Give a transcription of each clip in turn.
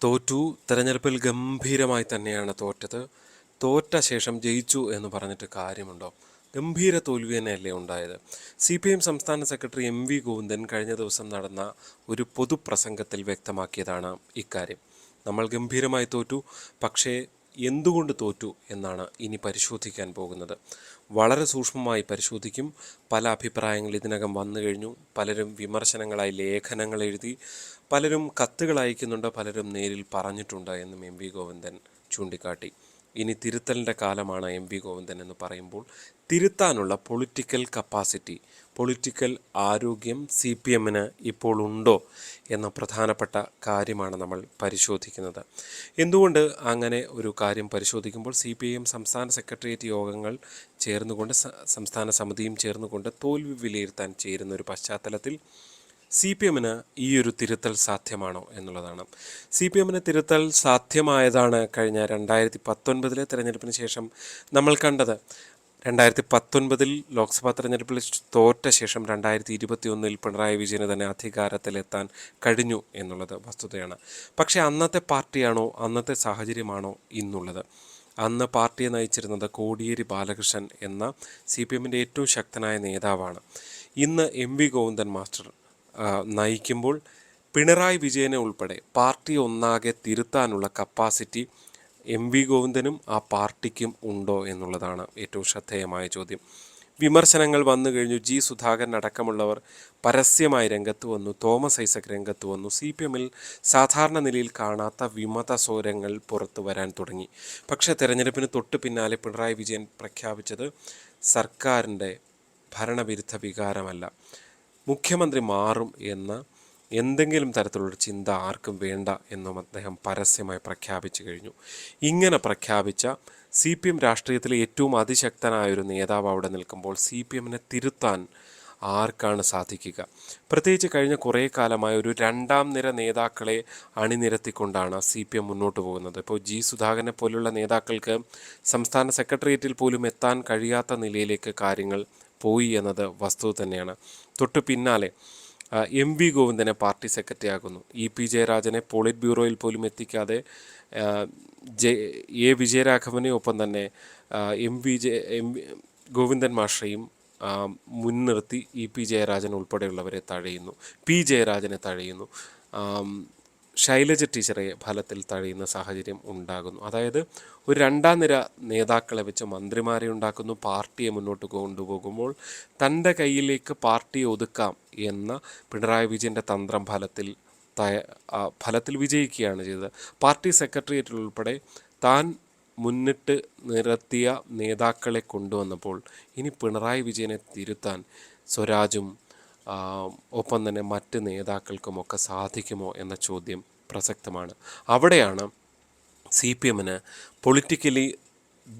തോറ്റു. തെരഞ്ഞെടുപ്പിൽ ഗംഭീരമായി തന്നെയാണ് തോറ്റത്. തോറ്റ ശേഷം ജയിച്ചു എന്ന് പറഞ്ഞിട്ട് കാര്യമുണ്ടോ? ഗംഭീര തോൽവി തന്നെയല്ലേ ഉണ്ടായത്. CPM സംസ്ഥാന സെക്രട്ടറി MV ഗോവിന്ദൻ കഴിഞ്ഞ ദിവസം നടന്ന ഒരു പൊതുപ്രസംഗത്തിൽ വ്യക്തമാക്കിയതാണ് ഇക്കാര്യം. നമ്മൾ ഗംഭീരമായി തോറ്റു, പക്ഷേ എന്തുകൊണ്ട് തോറ്റു എന്നാണ് ഇനി പരിശോധിക്കാൻ പോകുന്നത്. വളരെ സൂക്ഷ്മമായി പരിശോധിക്കും. പല അഭിപ്രായങ്ങൾ ഇതിനകം വന്നു കഴിഞ്ഞു. പലരും വിമർശനങ്ങളായി ലേഖനങ്ങൾ എഴുതി, പലരും കത്തുകൾ അയക്കുന്നുണ്ട്, പലരും നേരിൽ പറഞ്ഞിട്ടുണ്ട് എന്നും MV ഗോവിന്ദൻ ചൂണ്ടിക്കാട്ടി. ഇനി തിരുത്തലിൻ്റെ കാലമാണ് MV ഗോവിന്ദൻ എന്ന് പറയുമ്പോൾ തിരുത്താനുള്ള പൊളിറ്റിക്കൽ കപ്പാസിറ്റി, പൊളിറ്റിക്കൽ ആരോഗ്യം CPMന് ഇപ്പോൾ ഉണ്ടോ എന്ന പ്രധാനപ്പെട്ട കാര്യമാണ് നമ്മൾ പരിശോധിക്കുന്നത്. എന്തുകൊണ്ട് അങ്ങനെ ഒരു കാര്യം പരിശോധിക്കുമ്പോൾ CPM സംസ്ഥാന സെക്രട്ടേറിയറ്റ് യോഗങ്ങൾ ചേർന്നുകൊണ്ട്, സംസ്ഥാന സമിതിയും ചേർന്നുകൊണ്ട് തോൽവി വിലയിരുത്താൻ ചേരുന്ന ഒരു പശ്ചാത്തലത്തിൽ CPMന് ഈ ഒരു തിരുത്തൽ സാധ്യമാണോ എന്നുള്ളതാണ്. CPMന് തിരുത്തൽ സാധ്യമായതാണ് കഴിഞ്ഞ 2019 തെരഞ്ഞെടുപ്പിന് ശേഷം നമ്മൾ കണ്ടത്. 2019 ലോക്സഭാ തെരഞ്ഞെടുപ്പിൽ തോറ്റ ശേഷം 2021 പിണറായി വിജയന് തന്നെ അധികാരത്തിലെത്താൻ കഴിഞ്ഞു എന്നുള്ളത് വസ്തുതയാണ്. പക്ഷേ അന്നത്തെ പാർട്ടിയാണോ, അന്നത്തെ സാഹചര്യമാണോ ഇന്നുള്ളത്? അന്ന് പാർട്ടിയെ നയിച്ചിരുന്നത് കോടിയേരി ബാലകൃഷ്ണൻ എന്ന CPMൻ്റെ ഏറ്റവും ശക്തനായ നേതാവാണ്. ഇന്ന് MV ഗോവിന്ദൻ മാസ്റ്റർ നയിക്കുമ്പോൾ പിണറായി വിജയനെ ഉൾപ്പെടെ പാർട്ടി ഒന്നാകെ തിരുത്താനുള്ള കപ്പാസിറ്റി MV ഗോവിന്ദനും ആ പാർട്ടിക്കും ഉണ്ടോ എന്നുള്ളതാണ് ഏറ്റവും ശ്രദ്ധേയമായ ചോദ്യം. വിമർശനങ്ങൾ വന്നു കഴിഞ്ഞു. സുധാകരൻ അടക്കമുള്ളവർ പരസ്യമായി രംഗത്ത് വന്നു. തോമസ് ഐസക് രംഗത്ത് വന്നു. CPMൽ സാധാരണ നിലയിൽ കാണാത്ത വിമത സ്വരങ്ങൾ പുറത്തു വരാൻ തുടങ്ങി. പക്ഷേ തെരഞ്ഞെടുപ്പിന് തൊട്ട് പിന്നാലെ പിണറായി വിജയൻ പ്രഖ്യാപിച്ചത് സർക്കാരിൻ്റെ ഭരണവിരുദ്ധ വികാരമല്ല, മുഖ്യമന്ത്രി മാറും എന്ന എന്തെങ്കിലും തരത്തിലുള്ള ചിന്ത ആർക്കും വേണ്ട എന്നും അദ്ദേഹം പരസ്യമായി പ്രഖ്യാപിച്ചു കഴിഞ്ഞു. ഇങ്ങനെ പ്രഖ്യാപിച്ച CPM രാഷ്ട്രീയത്തിലെ ഏറ്റവും അതിശക്തനായൊരു നേതാവ് അവിടെ നിൽക്കുമ്പോൾ CPMനെ തിരുത്താൻ ആർക്കാണ് സാധിക്കുക? പ്രത്യേകിച്ച് കഴിഞ്ഞ കുറേ കാലമായ ഒരു രണ്ടാം നിര നേതാക്കളെ അണിനിരത്തിക്കൊണ്ടാണ് CPM മുന്നോട്ട് പോകുന്നത്. ഇപ്പോൾ സുധാകരനെ പോലുള്ള നേതാക്കൾക്ക് സംസ്ഥാന സെക്രട്ടേറിയറ്റിൽ പോലും എത്താൻ കഴിയാത്ത നിലയിലേക്ക് കാര്യങ്ങൾ പോയി എന്നത് വസ്തുത തന്നെയാണ്. തൊട്ടു പിന്നാലെ MV ഗോവിന്ദനെ പാർട്ടി സെക്രട്ടറി ആക്കുന്നു. EP ജയരാജനെ പോളിറ്റ് ബ്യൂറോയിൽ പോലും എത്തിക്കാതെ വിജയരാഘവനെ ഒപ്പം തന്നെ ഗോവിന്ദൻ മാഷയും മുൻനിർത്തി EP ജയരാജൻ ഉൾപ്പെടെയുള്ളവരെ തഴയുന്നു. P ജയരാജനെ തഴയുന്നു. ശൈലജ ടീച്ചറെ ഫലത്തിൽ തഴയുന്ന സാഹചര്യം ഉണ്ടാകുന്നു. അതായത് ഒരു രണ്ടാം നിര നേതാക്കളെ വെച്ച് മന്ത്രിമാരെ ഉണ്ടാക്കുന്നു. പാർട്ടിയെ മുന്നോട്ട് കൊണ്ടുപോകുമ്പോൾ തൻ്റെ കയ്യിലേക്ക് പാർട്ടിയെ ഒതുക്കാം എന്ന പിണറായി വിജയൻ്റെ തന്ത്രം ഫലത്തിൽ വിജയിക്കുകയാണ് ചെയ്തത്. പാർട്ടി സെക്രട്ടേറിയറ്റിൽ ഉൾപ്പെടെ താൻ മുന്നിട്ട് നിർത്തിയ നേതാക്കളെ കൊണ്ടുവന്നപ്പോൾ ഇനി പിണറായി വിജയനെ തിരുത്താൻ സ്വരാജും ഒപ്പം തന്നെ മറ്റ് നേതാക്കൾക്കുമൊക്കെ സാധിക്കുമോ എന്ന ചോദ്യം പ്രസക്തമാണ്. അവിടെയാണ് CPMന് പൊളിറ്റിക്കലി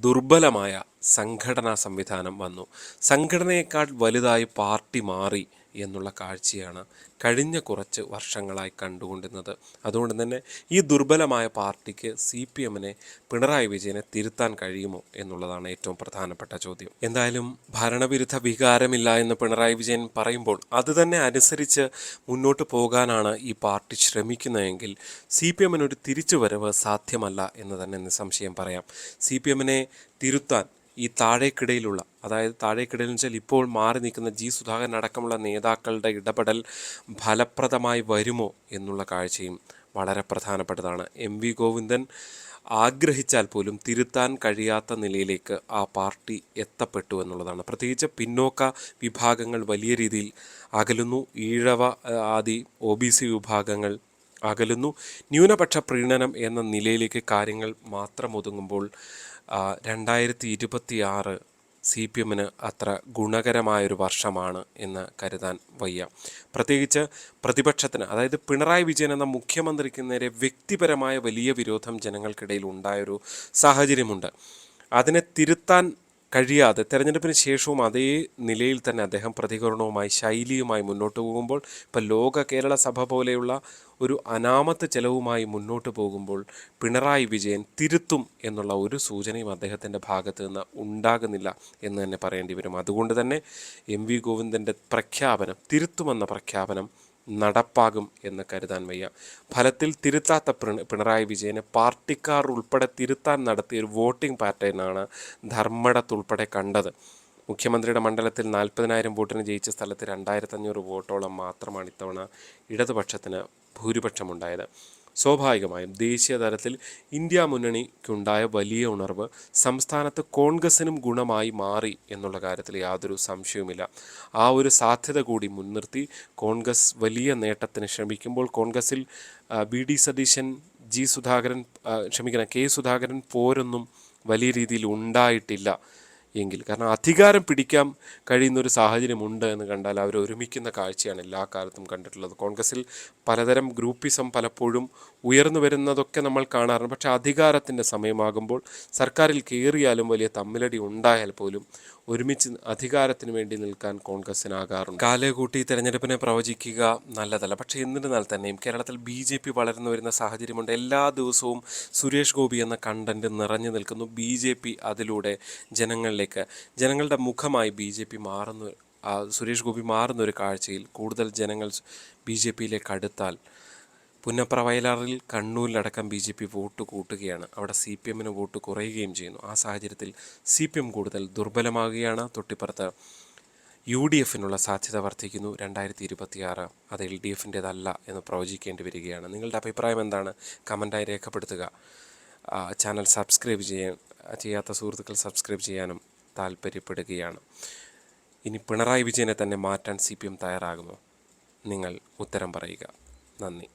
ദുർബലമായ സംഘടനാ സംവിധാനം വന്നു. സംഘടനയേക്കാൾ വലുതായി പാർട്ടി മാറി എന്നുള്ള കാഴ്ചയാണ് കഴിഞ്ഞ കുറച്ച് വർഷങ്ങളായി കണ്ടുകൊണ്ടിരുന്നത്. അതുകൊണ്ട് തന്നെ ഈ ദുർബലമായ പാർട്ടിക്ക് CPMനെ പിണറായി വിജയനെ തിരുത്താൻ കഴിയുമോ എന്നുള്ളതാണ് ഏറ്റവും പ്രധാനപ്പെട്ട ചോദ്യം. എന്തായാലും ഭരണവിരുദ്ധ വികാരമില്ല എന്ന് പിണറായി വിജയൻ പറയുമ്പോൾ അത് തന്നെ അനുസരിച്ച് മുന്നോട്ട് പോകാനാണ് ഈ പാർട്ടി ശ്രമിക്കുന്നതെങ്കിൽ CPMനൊരു തിരിച്ചുവരവ് സാധ്യമല്ല എന്ന് തന്നെ നിസ്സംശയം പറയാം. CPMനെ തിരുത്താൻ ഈ താഴേക്കിടയിലുള്ള, അതായത് താഴേക്കിടയിൽ എന്ന് വെച്ചാൽ ഇപ്പോൾ മാറി നിൽക്കുന്ന സുധാകരൻ അടക്കമുള്ള നേതാക്കളുടെ ഇടപെടൽ ഫലപ്രദമായി വരുമോ എന്നുള്ള കാഴ്ചയും വളരെ പ്രധാനപ്പെട്ടതാണ്. MV ഗോവിന്ദൻ ആഗ്രഹിച്ചാൽ പോലും തിരുത്താൻ കഴിയാത്ത നിലയിലേക്ക് ആ പാർട്ടി എത്തപ്പെട്ടു എന്നുള്ളതാണ്. പ്രത്യേകിച്ച് പിന്നോക്ക വിഭാഗങ്ങൾ വലിയ രീതിയിൽ അകലുന്നു. ഈഴവ ആദി OBC വിഭാഗങ്ങൾ അകലുന്നു. ന്യൂനപക്ഷ പ്രീണനം എന്ന നിലയിലേക്ക് കാര്യങ്ങൾ മാത്രം ഒതുങ്ങുമ്പോൾ 2026 CPMന് അത്ര ഗുണകരമായൊരു വർഷമാണ് എന്ന് കരുതാൻ വയ്യ. പ്രത്യേകിച്ച് പ്രതിപക്ഷത്തിന്, അതായത് പിണറായി വിജയൻ എന്ന മുഖ്യമന്ത്രിക്ക് നേരെ വ്യക്തിപരമായ വലിയ വിരോധം ജനങ്ങൾക്കിടയിൽ ഉണ്ടായൊരു സാഹചര്യമുണ്ട്. അതിനെ തിരുത്താൻ കഴിയാതെ തെരഞ്ഞെടുപ്പിന് ശേഷവും അതേ നിലയിൽ തന്നെ അദ്ദേഹം പ്രതികരണവുമായി ശൈലിയുമായി മുന്നോട്ട് പോകുമ്പോൾ, ഇപ്പോൾ ലോക കേരള സഭ പോലെയുള്ള ഒരു അനാമത്ത് ചെലവുമായി മുന്നോട്ട് പോകുമ്പോൾ പിണറായി വിജയൻ തിരുത്തും എന്നുള്ള ഒരു സൂചനയും അദ്ദേഹത്തിൻ്റെ ഭാഗത്ത് നിന്ന് ഉണ്ടാകുന്നില്ല എന്ന് തന്നെ പറയേണ്ടി വരും. അതുകൊണ്ട് തന്നെ MV ഗോവിന്ദൻ്റെ പ്രഖ്യാപനം, തിരുത്തുമെന്ന പ്രഖ്യാപനം നടപ്പാകും എന്ന് കരുതാൻ വയ്യ. ഫലത്തിൽ തിരുത്താത്ത പിണറായി വിജയനെ പാർട്ടിക്കാർ ഉൾപ്പെടെ തിരുത്താൻ നടത്തിയ ഒരു വോട്ടിംഗ് പാറ്റേണാണ് ധർമ്മടത്തുൾപ്പെടെ കണ്ടത്. മുഖ്യമന്ത്രിയുടെ മണ്ഡലത്തിൽ 40,000 വോട്ടിന് ജയിച്ച സ്ഥലത്ത് 2,500 വോട്ടോളം മാത്രമാണ് ഇത്തവണ ഇടതുപക്ഷത്തിന് ഭൂരിപക്ഷമുണ്ടായത്. സ്വാഭാവികമായും ദേശീയ തലത്തിൽ ഇന്ത്യ മുന്നണിക്കുണ്ടായ വലിയ ഉണർവ് സംസ്ഥാനത്ത് കോൺഗ്രസിനും ഗുണമായി മാറി എന്നുള്ള കാര്യത്തിൽ യാതൊരു സംശയവുമില്ല. ആ ഒരു സാധ്യത കൂടി മുൻനിർത്തി കോൺഗ്രസ് വലിയ നേട്ടത്തിന് ശ്രമിക്കുമ്പോൾ കോൺഗ്രസിൽ BD സതീശൻ, കെ സുധാകരൻ പോരൊന്നും വലിയ രീതിയിൽ ഉണ്ടായിട്ടില്ല എങ്കിൽ, കാരണം അധികാരം പിടിക്കാൻ കഴിയുന്ന ഒരു സാഹചര്യമുണ്ട് എന്ന് കണ്ടാൽ അവർ ഒരുമിക്കുന്ന കാഴ്ചയാണ് എല്ലാ കാലത്തും കണ്ടിട്ടുള്ളത്. കോൺഗ്രസിൽ പലതരം ഗ്രൂപ്പിസം പലപ്പോഴും ഉയർന്നു വരുന്നതൊക്കെ നമ്മൾ കാണാറുണ്ട്. പക്ഷേ അധികാരത്തിൻ്റെ സമയമാകുമ്പോൾ സർക്കാരിൽ കയറിയാലും വലിയ തമ്മിലടി ഉണ്ടായാൽ പോലും ഒരുമിച്ച് അധികാരത്തിന് വേണ്ടി നിൽക്കാൻ കോൺഗ്രസിനാകാറുണ്ട്. കാലേകൂട്ടി തെരഞ്ഞെടുപ്പിനെ പ്രവചിക്കുക നല്ലതല്ല. പക്ഷേ എന്നിരുന്നാൽ തന്നെയും കേരളത്തിൽ BJP വളർന്നു വരുന്ന സാഹചര്യമുണ്ട്. എല്ലാ ദിവസവും സുരേഷ് ഗോപി എന്ന കണ്ടന്റ് നിറഞ്ഞു നിൽക്കുന്നു. BJP അതിലൂടെ ജനങ്ങളുടെ മുഖമായി BJP മാറുന്നു. സുരേഷ് ഗോപി മാറുന്ന ഒരു കാഴ്ചയിൽ കൂടുതൽ ജനങ്ങൾ BJPയിലേക്ക് അടുത്താൽ പുന്നപ്ര, വയലാറിൽ, കണ്ണൂരിലടക്കം BJP വോട്ട് കൂട്ടുകയാണ്. അവിടെ CPMന് വോട്ട് കുറയുകയും ചെയ്യുന്നു. ആ സാഹചര്യത്തിൽ CPM കൂടുതൽ ദുർബലമാകുകയാണ്. തൊട്ടിപ്പുറത്ത് UDFനുള്ള സാധ്യത വർദ്ധിക്കുന്നു. 2026 അത് LDFൻ്റേതല്ല എന്ന് പ്രവചിക്കേണ്ടി വരികയാണ്. നിങ്ങളുടെ അഭിപ്രായം എന്താണ്? കമൻറ്റായി രേഖപ്പെടുത്തുക. ചാനൽ സബ്സ്ക്രൈബ് ചെയ്യാത്ത സുഹൃത്തുക്കൾ സബ്സ്ക്രൈബ് ചെയ്യാനും താല്പര്യപ്പെടുകയാണ്. ഇനി പിണറായി വിജയനെ തന്നെ മാറ്റാൻ CPM തയ്യാറാകുമോ? നിങ്ങൾ ഉത്തരം പറയുക. നന്ദി.